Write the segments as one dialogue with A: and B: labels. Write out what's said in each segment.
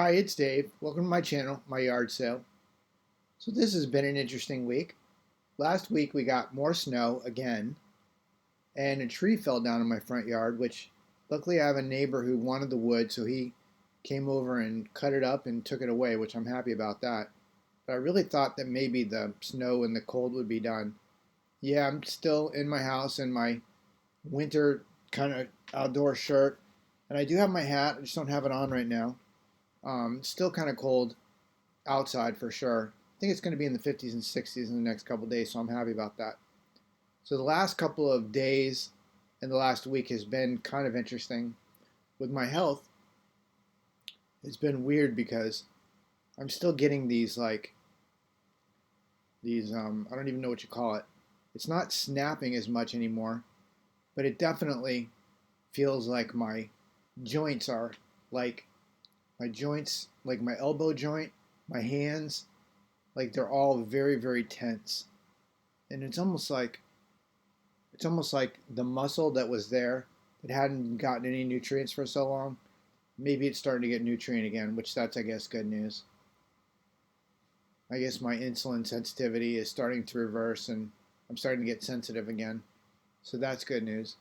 A: Hi, it's Dave. Welcome to my channel, My Yard Sale. So this has been an interesting week. Last week we got more snow again, and a tree fell down in my front yard, which luckily I have a neighbor who wanted the wood, so he came over and cut it up and took it away, which I'm happy about that. But I really thought that maybe the snow and the cold would be done. Yeah, I'm still in my house in my winter kind of outdoor shirt, and I do have my hat. I just don't have it on right now. Still kind of cold outside for sure. I think it's going to be in the 50s and 60s in the next couple of days, so I'm happy about that. So the last couple of days and the last week has been kind of interesting. With my health, it's been weird because I'm still getting these I don't even know what you call it. It's not snapping as much anymore, but it definitely feels like my joints are like like my elbow joint, my hands, like they're all very, very tense. And it's almost like the muscle that was there that hadn't gotten any nutrients for so long, maybe it's starting to get nutrient again, which that's, I guess, good news. I guess my insulin sensitivity is starting to reverse and I'm starting to get sensitive again. So that's good news.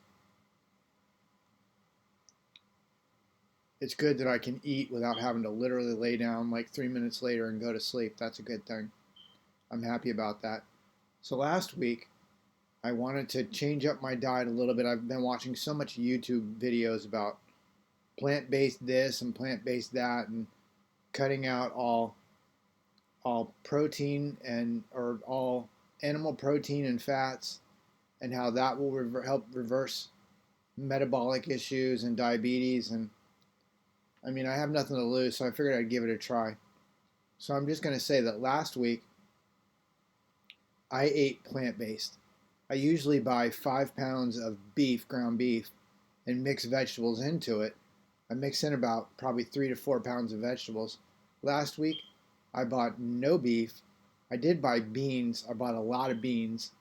A: It's good that I can eat without having to literally lay down like 3 minutes later and go to sleep. That's a good thing. I'm happy about that. So last week, I wanted to change up my diet a little bit. I've been watching so much YouTube videos about plant-based this and plant-based that and cutting out all protein and or all animal protein and fats and how that will help reverse metabolic issues and diabetes. And I mean, I have nothing to lose, so I figured I'd give it a try. So I'm just going to say that last week I ate plant-based. I usually buy 5 pounds of beef, ground beef, and mix vegetables into it. I mix in about probably 3 to 4 pounds of vegetables. Last week, I bought no beef. I did buy beans. I bought a lot of beans,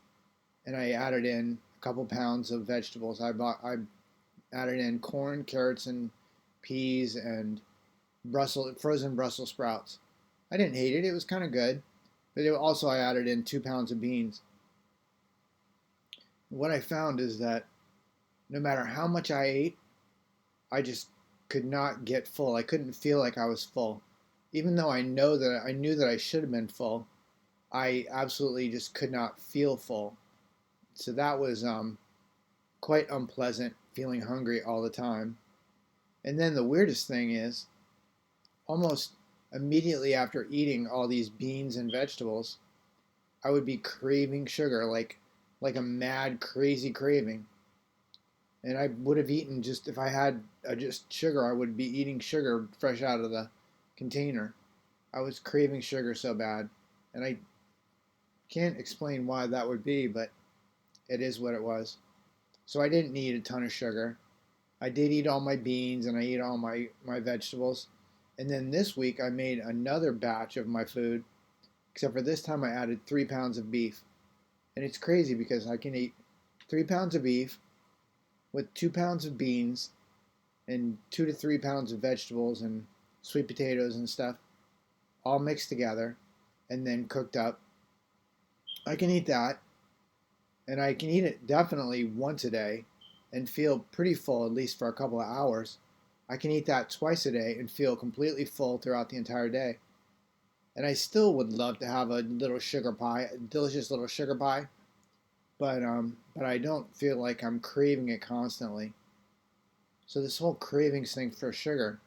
A: and I added in a couple pounds of vegetables. I added in corn, carrots, and peas, and frozen Brussels sprouts. I didn't hate it. It was kind of good, but also I added in 2 pounds of beans. What I found is that no matter how much I ate, I just could not get full. I couldn't feel like I was full. Even though I knew that I should have been full, I absolutely just could not feel full. So that was quite unpleasant, feeling hungry all the time. And then the weirdest thing is, almost immediately after eating all these beans and vegetables, I would be craving sugar, like a mad, crazy craving. And I would have eaten just if I had just sugar, I would be eating sugar fresh out of the container. I was craving sugar so bad, and I can't explain why that would be, but it is what it was. So I didn't need a ton of sugar. I did eat all my beans and I ate all my vegetables. And then this week I made another batch of my food, except for this time I added 3 pounds of beef. And it's crazy because I can eat 3 pounds of beef with 2 pounds of beans and 2 to 3 pounds of vegetables and sweet potatoes and stuff, all mixed together and then cooked up. I can eat that, and I can eat it definitely once a day and feel pretty full, at least for a couple of hours. I can eat that twice a day and feel completely full throughout the entire day. And I still would love to have a little sugar pie, a delicious little sugar pie, but I don't feel like I'm craving it constantly. So this whole cravings thing for sugar,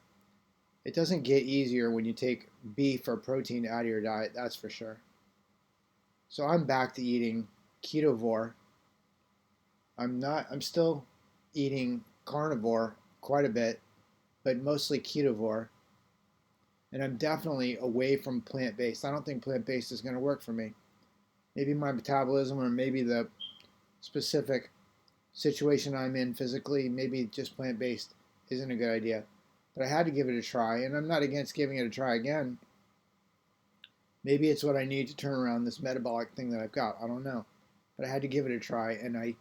A: it doesn't get easier when you take beef or protein out of your diet, that's for sure. So I'm back to eating ketovore. I'm still eating carnivore quite a bit, but mostly ketovore. And I'm definitely away from plant-based. I don't think plant-based is going to work for me. Maybe my metabolism or maybe the specific situation I'm in physically, maybe just plant-based isn't a good idea. But I had to give it a try, and I'm not against giving it a try again. Maybe it's what I need to turn around this metabolic thing that I've got. I don't know. But I had to give it a try, and I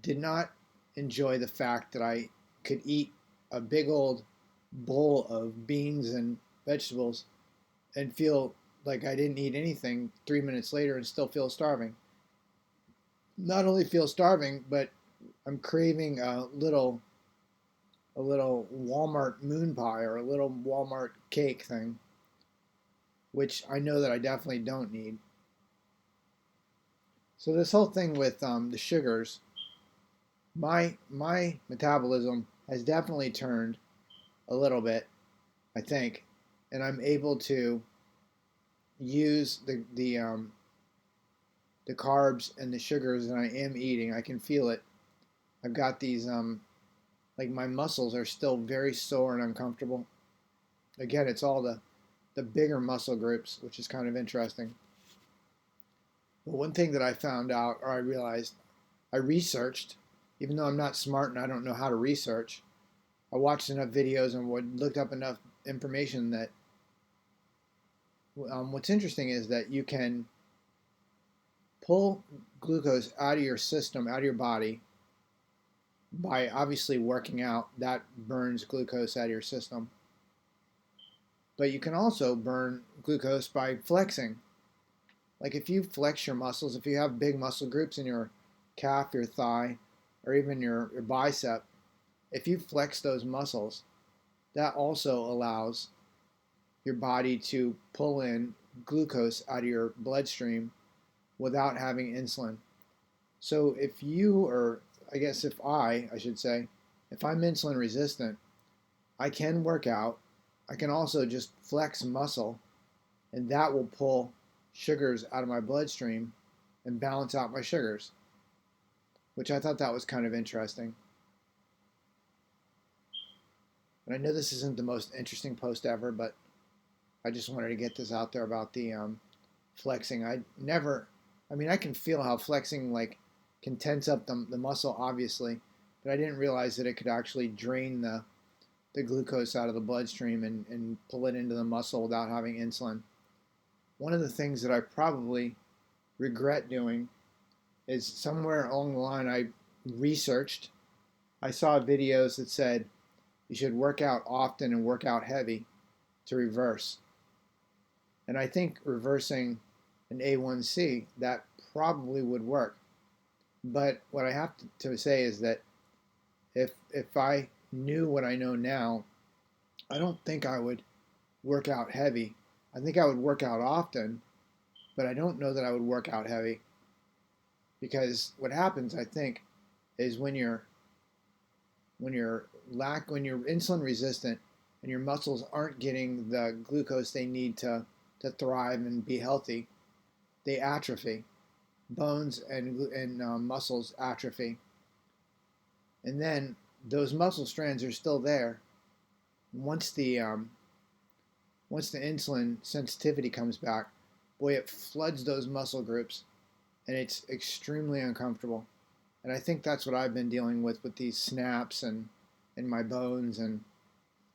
A: did not enjoy the fact that I could eat a big old bowl of beans and vegetables and feel like I didn't eat anything 3 minutes later and still feel starving. Not only feel starving, but I'm craving a little Walmart moon pie or a little Walmart cake thing, which I know that I definitely don't need. So this whole thing with the sugars, my metabolism has definitely turned a little bit, I think, and I'm able to use the carbs and the sugars that I am eating. I can feel it. I've got these like my muscles are still very sore and uncomfortable. Again, it's all the bigger muscle groups, which is kind of interesting. But one thing that I found out, or I realized, I researched, even though I'm not smart and I don't know how to research. I watched enough videos and looked up enough information that what's interesting is that you can pull glucose out of your system, out of your body, by obviously working out. That burns glucose out of your system. But you can also burn glucose by flexing. Like if you flex your muscles, if you have big muscle groups in your calf, your thigh, or even your bicep, if you flex those muscles, that also allows your body to pull in glucose out of your bloodstream without having insulin. So if you, or I guess if I should say, if I'm insulin resistant, I can work out. I can also just flex muscle, and that will pull sugars out of my bloodstream and balance out my sugars, which I thought that was kind of interesting. And I know this isn't the most interesting post ever, but I just wanted to get this out there about the flexing. I mean, I can feel how flexing like can tense up the muscle, obviously, but I didn't realize that it could actually drain the glucose out of the bloodstream and pull it into the muscle without having insulin. One of the things that I probably regret doing is somewhere along the line I researched. I saw videos that said you should work out often and work out heavy to reverse. And I think reversing an A1C, that probably would work. But what I have to say is that if I knew what I know now, I don't think I would work out heavy. I think I would work out often, but I don't know that I would work out heavy. Because what happens, I think, is when you're insulin resistant and your muscles aren't getting the glucose they need to thrive and be healthy, they atrophy. Bones and muscles atrophy, and then those muscle strands are still there. Once the insulin sensitivity comes back, boy, it floods those muscle groups, and it's extremely uncomfortable. And I think that's what I've been dealing with these snaps and in my bones and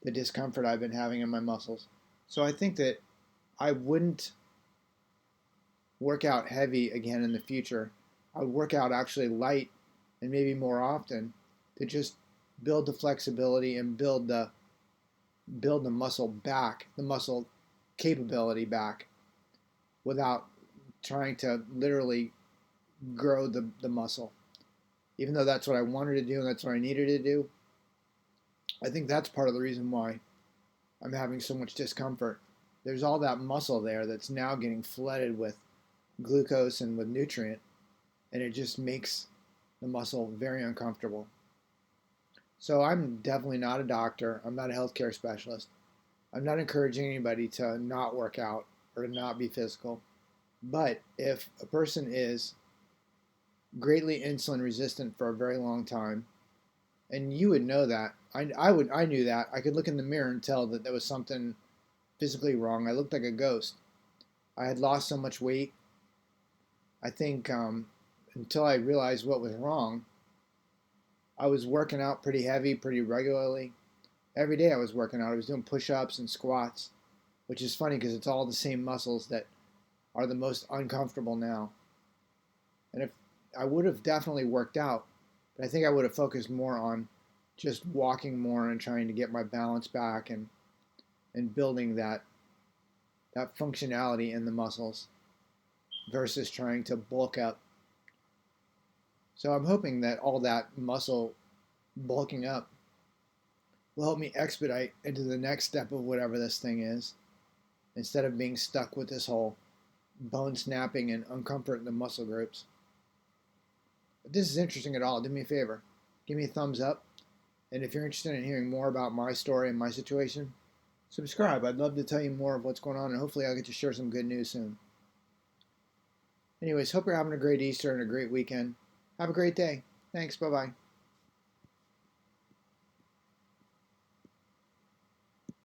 A: the discomfort I've been having in my muscles. So I think that I wouldn't work out heavy again in the future. I would work out actually light and maybe more often to just build the flexibility and build the muscle back, the muscle capability back, without trying to literally grow the muscle. Even though that's what I wanted to do and that's what I needed to do, I think that's part of the reason why I'm having so much discomfort. There's all that muscle there that's now getting flooded with glucose and with nutrient, and it just makes the muscle very uncomfortable. So I'm definitely not a doctor. I'm not a healthcare specialist. I'm not encouraging anybody to not work out or to not be physical. But if a person is greatly insulin resistant for a very long time, and you would know that, I knew that. I could look in the mirror and tell that there was something physically wrong. I looked like a ghost. I had lost so much weight. I think until I realized what was wrong, I was working out pretty heavy, pretty regularly. Every day I was working out. I was doing push-ups and squats, which is funny because it's all the same muscles that are the most uncomfortable now. And if I would have definitely worked out, but I think I would have focused more on just walking more and trying to get my balance back and building that functionality in the muscles versus trying to bulk up. So I'm hoping that all that muscle bulking up will help me expedite into the next step of whatever this thing is, instead of being stuck with this whole bone snapping and uncomfort in the muscle groups. If this is interesting at all, do me a favor. Give me a thumbs up. And if you're interested in hearing more about my story and my situation, subscribe. I'd love to tell you more of what's going on, and hopefully I'll get to share some good news soon. Anyways, hope you're having a great Easter and a great weekend. Have a great day. Thanks. Bye-bye.